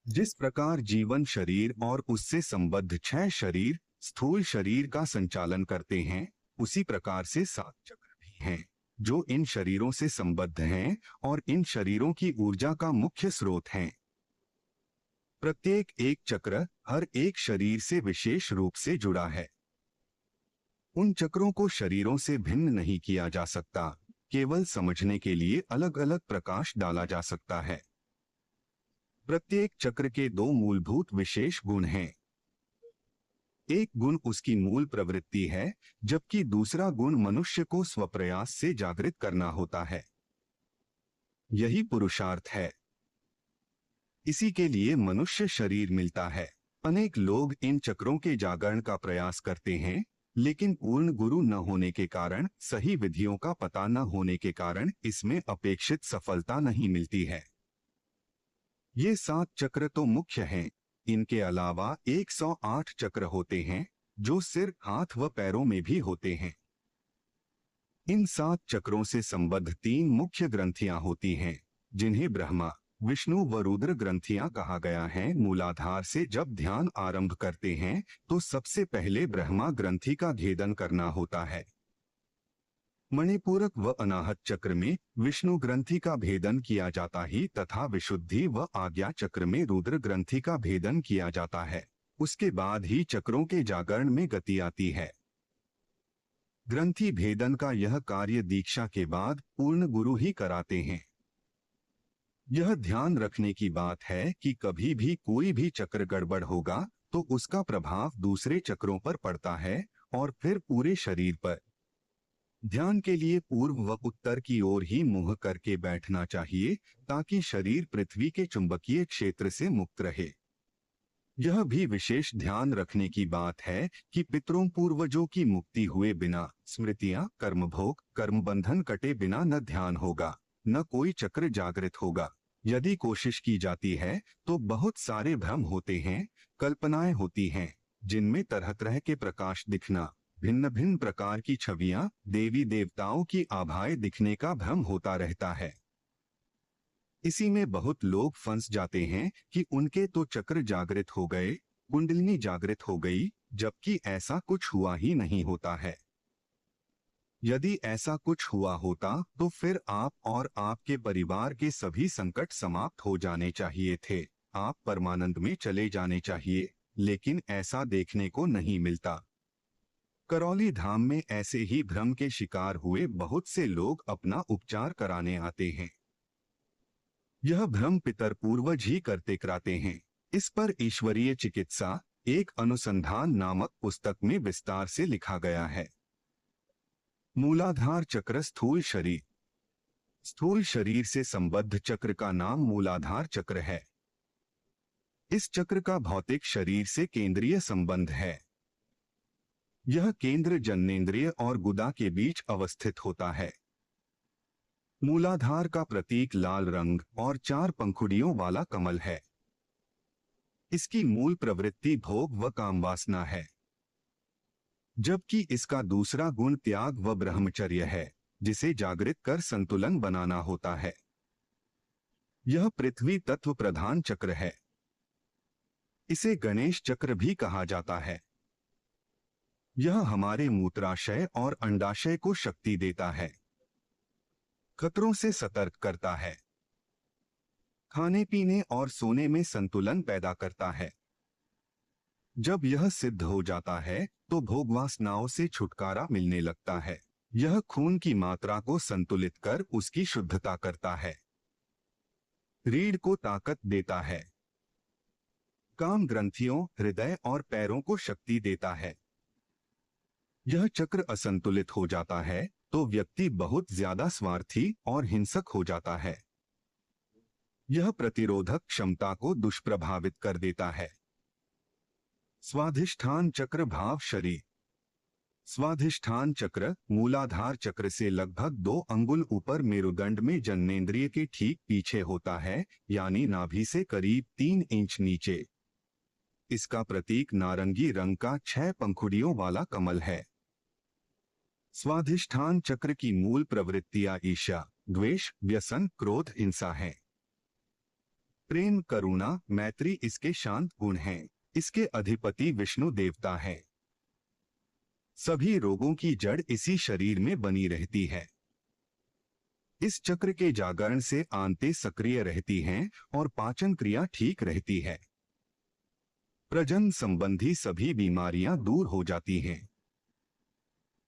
जिस प्रकार जीवन शरीर और उससे संबद्ध 6 शरीर स्थूल शरीर का संचालन करते हैं, उसी प्रकार से 7 चक्र भी हैं जो इन शरीरों से संबद्ध हैं और इन शरीरों की ऊर्जा का मुख्य स्रोत हैं। प्रत्येक एक चक्र हर एक शरीर से विशेष रूप से जुड़ा है। उन चक्रों को शरीरों से भिन्न नहीं किया जा सकता, केवल समझने के लिए अलग अलग प्रकाश डाला जा सकता है। प्रत्येक चक्र के 2 मूलभूत विशेष गुण हैं। एक गुण उसकी मूल प्रवृत्ति है, जबकि दूसरा गुण मनुष्य को स्वप्रयास से जागृत करना होता है। यही पुरुषार्थ है। इसी के लिए मनुष्य शरीर मिलता है। अनेक लोग इन चक्रों के जागरण का प्रयास करते हैं, लेकिन पूर्ण गुरु न होने के कारण, सही विधियों का पता न होने के कारण इसमें अपेक्षित सफलता नहीं मिलती है। ये 7 चक्र तो मुख्य हैं। इनके अलावा 108 चक्र होते हैं जो सिर, हाथ व पैरों में भी होते हैं। इन 7 चक्रों से संबद्ध 3 मुख्य ग्रंथियां होती हैं, जिन्हें ब्रह्मा, विष्णु व रुद्र ग्रंथियां कहा गया है। मूलाधार से जब ध्यान आरंभ करते हैं तो सबसे पहले ब्रह्मा ग्रंथि का भेदन करना होता है। मणिपूरक व अनाहत चक्र में विष्णु ग्रंथि का भेदन किया जाता ही तथा विशुद्धि व आज्ञा चक्र में रुद्र ग्रंथि का भेदन किया जाता है। उसके बाद ही चक्रों के जागरण में गति आती है। ग्रंथि भेदन का यह कार्य दीक्षा के बाद पूर्ण गुरु ही कराते हैं। यह ध्यान रखने की बात है कि कभी भी कोई भी चक्र गड़बड़ होगा तो उसका प्रभाव दूसरे चक्रों पर पड़ता है और फिर पूरे शरीर पर। ध्यान के लिए पूर्व व उत्तर की ओर ही मुंह करके बैठना चाहिए ताकि शरीर पृथ्वी के चुंबकीय क्षेत्र से मुक्त रहे। यह भी विशेष ध्यान रखने की बात है कि पितरों पूर्वजों की मुक्ति हुए बिना स्मृतियां, कर्मभोग, कर्म बंधन कटे बिना न ध्यान होगा, न कोई चक्र जागृत होगा। यदि कोशिश की जाती है तो बहुत सारे भ्रम होते हैं, कल्पनाएं होती हैं, जिनमें तरह तरह के प्रकाश दिखना, भिन्न भिन्न प्रकार की छवियां, देवी देवताओं की आभाएं दिखने का भ्रम होता रहता है। इसी में बहुत लोग फंस जाते हैं कि उनके तो चक्र जागृत हो गए, कुंडलिनी जागृत हो गई, जबकि ऐसा कुछ हुआ ही नहीं होता है। यदि ऐसा कुछ हुआ होता तो फिर आप और आपके परिवार के सभी संकट समाप्त हो जाने चाहिए थे, आप परमानंद में चले जाने चाहिए, लेकिन ऐसा देखने को नहीं मिलता। करौली धाम में ऐसे ही भ्रम के शिकार हुए बहुत से लोग अपना उपचार कराने आते हैं। यह भ्रम पितर पूर्वज ही करते कराते हैं। इस पर ईश्वरीय चिकित्सा एक अनुसंधान नामक पुस्तक में विस्तार से लिखा गया है। मूलाधार चक्र स्थूल शरीर। स्थूल शरीर से संबद्ध चक्र का नाम मूलाधार चक्र है। इस चक्र का भौतिक शरीर से केंद्रीय संबंध है। यह केंद्र जननेंद्रिय और गुदा के बीच अवस्थित होता है। मूलाधार का प्रतीक लाल रंग और 4 पंखुड़ियों वाला कमल है। इसकी मूल प्रवृत्ति भोग व कामवासना है, जबकि इसका दूसरा गुण त्याग व ब्रह्मचर्य है, जिसे जागृत कर संतुलन बनाना होता है। यह पृथ्वी तत्व प्रधान चक्र है। इसे गणेश चक्र भी कहा जाता है। यह हमारे मूत्राशय और अंडाशय को शक्ति देता है, खतरों से सतर्क करता है, खाने पीने और सोने में संतुलन पैदा करता है। जब यह सिद्ध हो जाता है तो भोगवासनाओं से छुटकारा मिलने लगता है। यह खून की मात्रा को संतुलित कर उसकी शुद्धता करता है, रीढ़ को ताकत देता है, काम ग्रंथियों, हृदय और पैरों को शक्ति देता है। यह चक्र असंतुलित हो जाता है तो व्यक्ति बहुत ज्यादा स्वार्थी और हिंसक हो जाता है। यह प्रतिरोधक क्षमता को दुष्प्रभावित कर देता है। स्वाधिष्ठान चक्र भाव शरीर। स्वाधिष्ठान चक्र मूलाधार चक्र से लगभग 2 अंगुल ऊपर मेरुदंड में जननेंद्रिय के ठीक पीछे होता है, यानी नाभि से करीब 3 इंच नीचे। इसका प्रतीक नारंगी रंग का 6 पंखुड़ियों वाला कमल है। स्वाधिष्ठान चक्र की मूल प्रवृत्तियां ईर्ष्या, द्वेष, व्यसन, क्रोध, हिंसा हैं। प्रेम, करुणा, मैत्री इसके शांत गुण हैं। इसके अधिपति विष्णु देवता है। सभी रोगों की जड़ इसी शरीर में बनी रहती है। इस चक्र के जागरण से आंतें सक्रिय रहती हैं और पाचन क्रिया ठीक रहती है। प्रजनन संबंधी सभी बीमारियां दूर हो जाती हैं।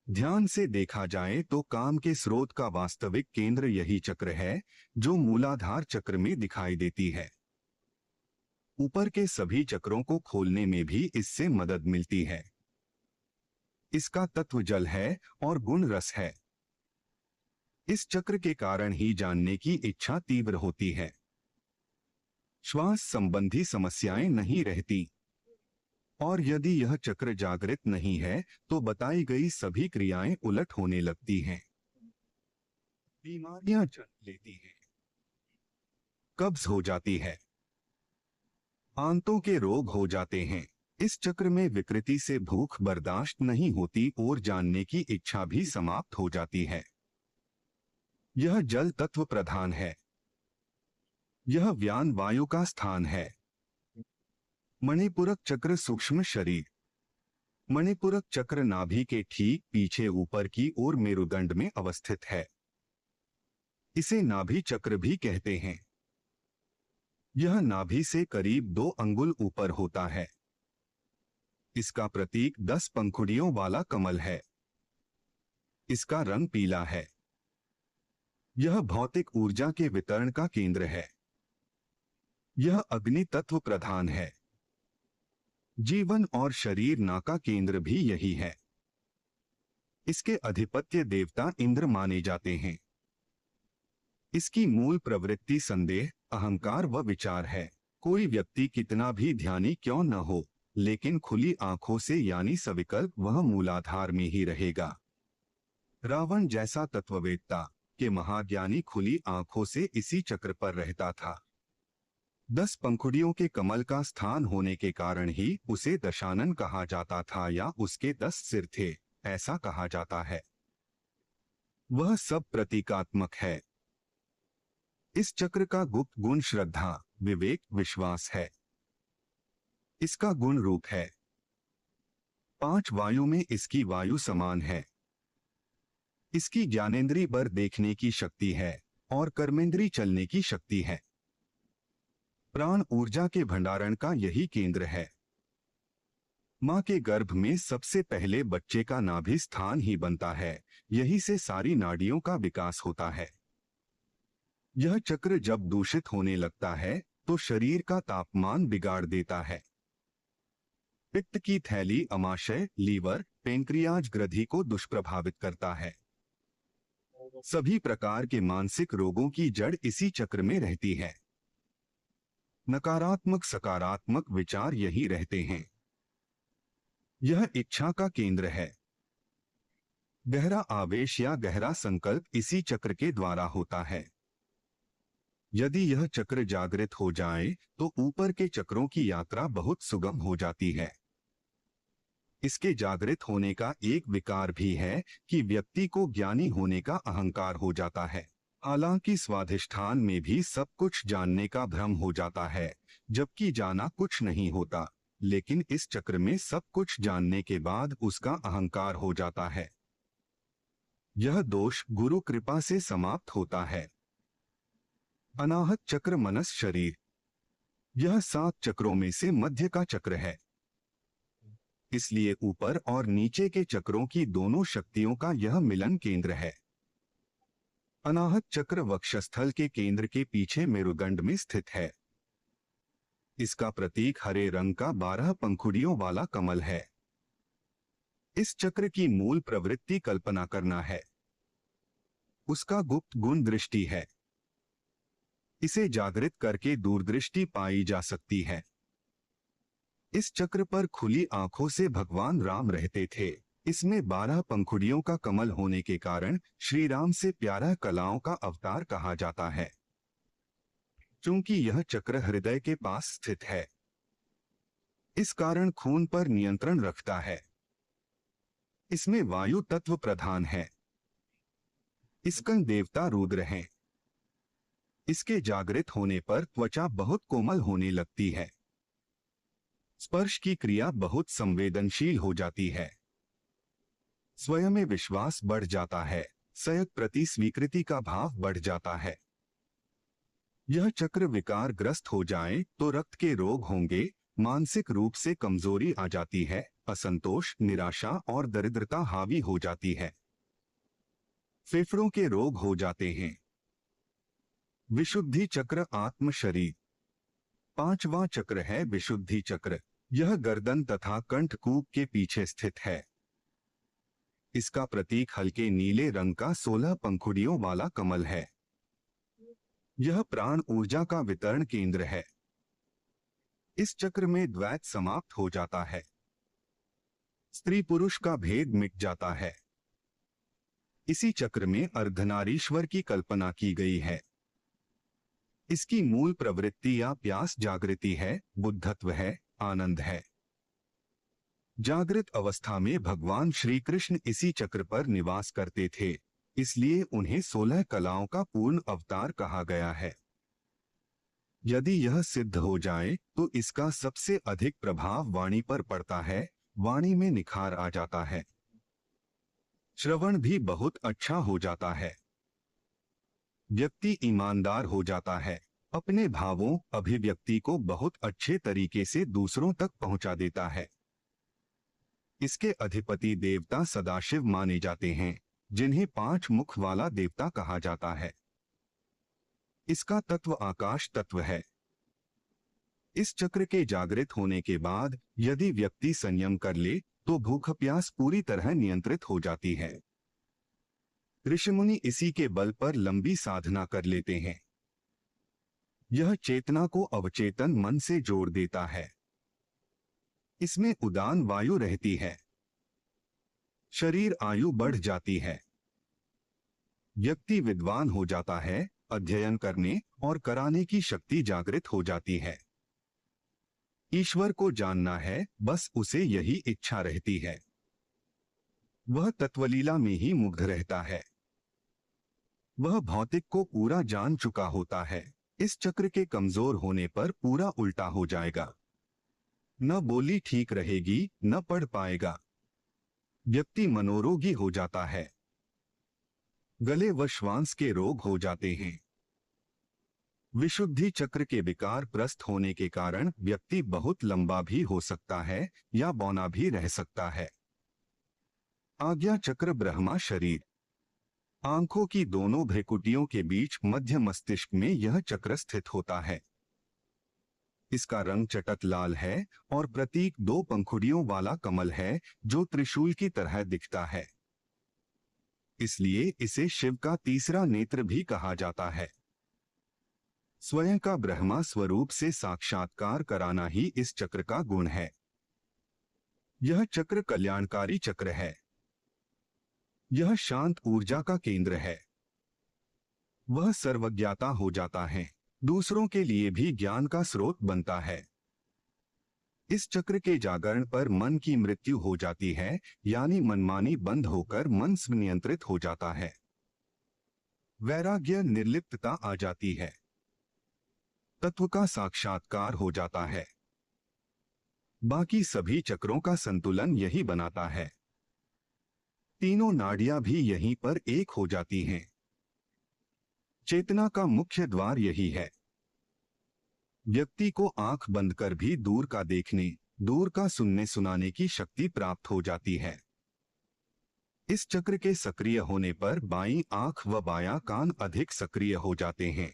ध्यान से देखा जाए तो काम के स्रोत का वास्तविक केंद्र यही चक्र है, जो मूलाधार चक्र में दिखाई देती है। ऊपर के सभी चक्रों को खोलने में भी इससे मदद मिलती है। इसका तत्व जल है और गुण रस है। इस चक्र के कारण ही जानने की इच्छा तीव्र होती है। श्वास संबंधी समस्याएं नहीं रहती। और यदि यह चक्र जागृत नहीं है तो बताई गई सभी क्रियाएं उलट होने लगती हैं। बीमारियां जन्म लेती हैं, कब्ज हो जाती है, आंतों के रोग हो जाते हैं। इस चक्र में विकृति से भूख बर्दाश्त नहीं होती और जानने की इच्छा भी समाप्त हो जाती है। यह जल तत्व प्रधान है। यह व्यान वायु का स्थान है। मणिपुरक चक्र सूक्ष्म शरीर। मणिपुरक चक्र नाभि के ठीक पीछे ऊपर की ओर मेरुदंड में अवस्थित है। इसे नाभि चक्र भी कहते हैं। यह नाभि से करीब 2 अंगुल ऊपर होता है। इसका प्रतीक 10 पंखुड़ियों वाला कमल है। इसका रंग पीला है। यह भौतिक ऊर्जा के वितरण का केंद्र है। यह अग्नि तत्व प्रधान है। जीवन और शरीर ना का केंद्र भी यही है। इसके अधिपत्य देवता इंद्र माने जाते हैं। इसकी मूल प्रवृत्ति संदेह, अहंकार व विचार है। कोई व्यक्ति कितना भी ध्यानी क्यों न हो, लेकिन खुली आंखों से यानी सविकल्प वह मूलाधार में ही रहेगा। रावण जैसा तत्ववेत्ता के महाज्ञानी खुली आंखों से इसी चक्र पर रहता था। 10 पंखुड़ियों के कमल का स्थान होने के कारण ही उसे दशानन कहा जाता था या उसके 10 सिर थे, ऐसा कहा जाता है। वह सब प्रतीकात्मक है। इस चक्र का गुप्त गुण श्रद्धा, विवेक, विश्वास है। इसका गुण रूप है। 5 वायु में इसकी वायु समान है। इसकी ज्ञानेंद्री पर देखने की शक्ति है और कर्मेंद्री चलने की शक्ति है। प्राण ऊर्जा के भंडारण का यही केंद्र है। मां के गर्भ में सबसे पहले बच्चे का नाभि स्थान ही बनता है। यही से सारी नाड़ियों का विकास होता है। यह चक्र जब दूषित होने लगता है तो शरीर का तापमान बिगाड़ देता है। पित्त की थैली, अमाशय, लीवर, पेंक्रियाज ग्रंथि को दुष्प्रभावित करता है। सभी प्रकार के मानसिक रोगों की जड़ इसी चक्र में रहती है। नकारात्मक सकारात्मक विचार यही रहते हैं। यह इच्छा का केंद्र है। गहरा आवेश या गहरा संकल्प इसी चक्र के द्वारा होता है। यदि यह चक्र जागृत हो जाए तो ऊपर के चक्रों की यात्रा बहुत सुगम हो जाती है। इसके जागृत होने का एक विकार भी है कि व्यक्ति को ज्ञानी होने का अहंकार हो जाता है। हालांकि स्वाधिष्ठान में भी सब कुछ जानने का भ्रम हो जाता है, जबकि जाना कुछ नहीं होता, लेकिन इस चक्र में सब कुछ जानने के बाद उसका अहंकार हो जाता है। यह दोष गुरु कृपा से समाप्त होता है। अनाहत चक्र मनस शरीर। यह 7 चक्रों में से मध्य का चक्र है। इसलिए ऊपर और नीचे के चक्रों की दोनों शक्तियों का यह मिलन केंद्र है। अनाहत चक्र वक्षस्थल के केंद्र के पीछे मेरुदंड में स्थित है। इसका प्रतीक हरे रंग का 12 पंखुड़ियों वाला कमल है। इस चक्र की मूल प्रवृत्ति कल्पना करना है। उसका गुप्त गुण दृष्टि है। इसे जागृत करके दूरदृष्टि पाई जा सकती है। इस चक्र पर खुली आंखों से भगवान राम रहते थे। इसमें 12 पंखुड़ियों का कमल होने के कारण श्री राम से प्यारा कलाओं का अवतार कहा जाता है। चूंकि यह चक्र हृदय के पास स्थित है, इस कारण खून पर नियंत्रण रखता है। इसमें वायु तत्व प्रधान है। इसका देवता रुद्र हैं। इसके जागृत होने पर त्वचा बहुत कोमल होने लगती है। स्पर्श की क्रिया बहुत संवेदनशील हो जाती है। स्वयं में विश्वास बढ़ जाता है। संयत प्रति स्वीकृति का भाव बढ़ जाता है। यह चक्र विकार ग्रस्त हो जाए तो रक्त के रोग होंगे, मानसिक रूप से कमजोरी आ जाती है, असंतोष, निराशा और दरिद्रता हावी हो जाती है। फेफड़ों के रोग हो जाते हैं। विशुद्धि चक्र आत्म शरीर। पांचवा चक्र है विशुद्धि चक्र। यह गर्दन तथा कंठकूप के पीछे स्थित है। इसका प्रतीक हल्के नीले रंग का 16 पंखुड़ियों वाला कमल है। यह प्राण ऊर्जा का वितरण केंद्र है। इस चक्र में द्वैत समाप्त हो जाता है। स्त्री पुरुष का भेद मिट जाता है। इसी चक्र में अर्धनारीश्वर की कल्पना की गई है। इसकी मूल प्रवृत्ति या प्यास जागृति है, बुद्धत्व है, आनंद है। जागृत अवस्था में भगवान श्री कृष्ण इसी चक्र पर निवास करते थे, इसलिए उन्हें 16 कलाओं का पूर्ण अवतार कहा गया है। यदि यह सिद्ध हो जाए तो इसका सबसे अधिक प्रभाव वाणी पर पड़ता है। वाणी में निखार आ जाता है। श्रवण भी बहुत अच्छा हो जाता है। व्यक्ति ईमानदार हो जाता है। अपने भावों, अभिव्यक्ति को बहुत अच्छे तरीके से दूसरों तक पहुंचा देता है। इसके अधिपति देवता सदाशिव माने जाते हैं, जिन्हें 5 मुख वाला देवता कहा जाता है। इसका तत्व आकाश तत्व है। इस चक्र के जागृत होने के बाद यदि व्यक्ति संयम कर ले तो भूख प्यास पूरी तरह नियंत्रित हो जाती है। ऋषिमुनि इसी के बल पर लंबी साधना कर लेते हैं। यह चेतना को अवचेतन मन से जोड़ देता है। इसमें उदान वायु रहती है। शरीर आयु बढ़ जाती है। व्यक्ति विद्वान हो जाता है। अध्ययन करने और कराने की शक्ति जागृत हो जाती है। ईश्वर को जानना है, बस उसे यही इच्छा रहती है। वह तत्वलीला में ही मुग्ध रहता है। वह भौतिक को पूरा जान चुका होता है। इस चक्र के कमजोर होने पर पूरा उल्टा हो जाएगा। न बोली ठीक रहेगी, न पढ़ पाएगा। व्यक्ति मनोरोगी हो जाता है। गले व श्वास के रोग हो जाते हैं। विशुद्धि चक्र के विकार प्रस्त होने के कारण व्यक्ति बहुत लंबा भी हो सकता है या बौना भी रह सकता है। आज्ञा चक्र ब्रह्मा शरीर। आंखों की दोनों भ्रुकुटियों के बीच मध्य मस्तिष्क में यह चक्र स्थित होता है। इसका रंग चटक लाल है और प्रतीक 2 पंखुड़ियों वाला कमल है, जो त्रिशूल की तरह दिखता है। इसलिए इसे शिव का तीसरा नेत्र भी कहा जाता है। स्वयं का ब्रह्मा स्वरूप से साक्षात्कार कराना ही इस चक्र का गुण है। यह चक्र कल्याणकारी चक्र है। यह शांत ऊर्जा का केंद्र है। वह सर्वज्ञाता हो जाता है। दूसरों के लिए भी ज्ञान का स्रोत बनता है। इस चक्र के जागरण पर मन की मृत्यु हो जाती है, यानी मनमानी बंद होकर मन स्वनियंत्रित हो जाता है। वैराग्य, निर्लिप्तता आ जाती है। तत्व का साक्षात्कार हो जाता है। बाकी सभी चक्रों का संतुलन यही बनाता है। तीनों नाड़ियां भी यहीं पर एक हो जाती हैं। चेतना का मुख्य द्वार यही है। व्यक्ति को आंख बंद कर भी दूर का देखने, दूर का सुनने सुनाने की शक्ति प्राप्त हो जाती है। इस चक्र के सक्रिय होने पर बाईं आंख व बायां कान अधिक सक्रिय हो जाते हैं।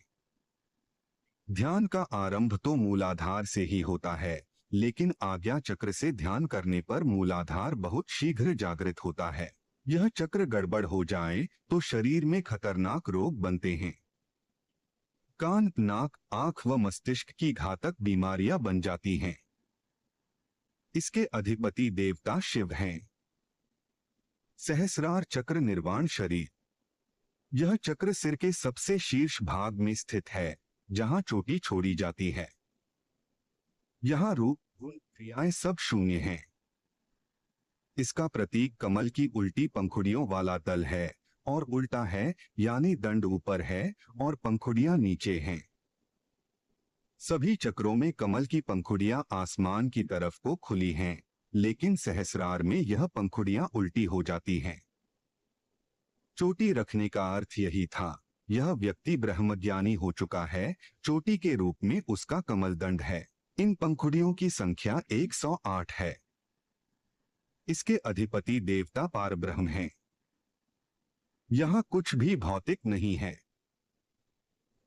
ध्यान का आरंभ तो मूलाधार से ही होता है, लेकिन आज्ञा चक्र से ध्यान करने पर मूलाधार बहुत शीघ्र जागृत होता है। यह चक्र गड़बड़ हो जाए तो शरीर में खतरनाक रोग बनते हैं। कान, नाक, आंख व मस्तिष्क की घातक बीमारियां बन जाती हैं। इसके अधिपति देवता शिव हैं। सहस्रार चक्र निर्वाण शरीर। यह चक्र सिर के सबसे शीर्ष भाग में स्थित है, जहां चोटी छोड़ी जाती है। यहां रूप, गुण, क्रियाएं सब शून्य हैं। इसका प्रतीक कमल की उल्टी पंखुड़ियों वाला दल है और उल्टा है, यानी दंड ऊपर है और पंखुड़ियां नीचे हैं। सभी चक्रों में कमल की पंखुड़ियां आसमान की तरफ को खुली हैं, लेकिन सहस्रार में यह पंखुड़ियां उल्टी हो जाती हैं। चोटी रखने का अर्थ यही था। यह व्यक्ति ब्रह्मज्ञानी हो चुका है, चोटी के रूप में उसका कमल दंड है। इन पंखुड़ियों की संख्या 108 है। इसके अधिपति देवता पारब्रह्म हैं। यहाँ कुछ भी भौतिक नहीं है।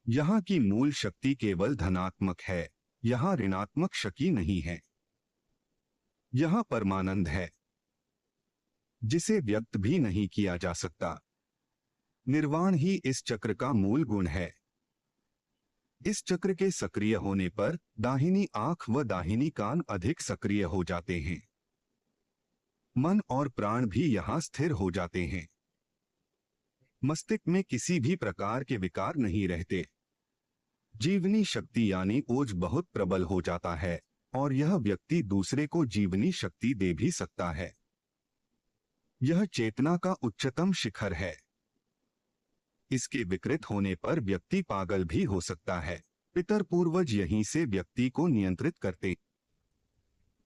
यहाँ की मूल शक्ति केवल धनात्मक है, यहाँ ऋणात्मक शक्ति नहीं है। यहाँ परमानंद है, जिसे व्यक्त भी नहीं किया जा सकता। निर्वाण ही इस चक्र का मूल गुण है। इस चक्र के सक्रिय होने पर दाहिनी आंख व दाहिनी कान अधिक सक्रिय हो जाते हैं। मन और प्राण भी यहाँ स्थिर हो जाते हैं। मस्तिष्क में किसी भी प्रकार के विकार नहीं रहते। जीवनी शक्ति यानी ओज बहुत प्रबल हो जाता है और यह व्यक्ति दूसरे को जीवनी शक्ति दे भी सकता है। यह चेतना का उच्चतम शिखर है। इसके विकृत होने पर व्यक्ति पागल भी हो सकता है। पितर पूर्वज यहीं से व्यक्ति को नियंत्रित करते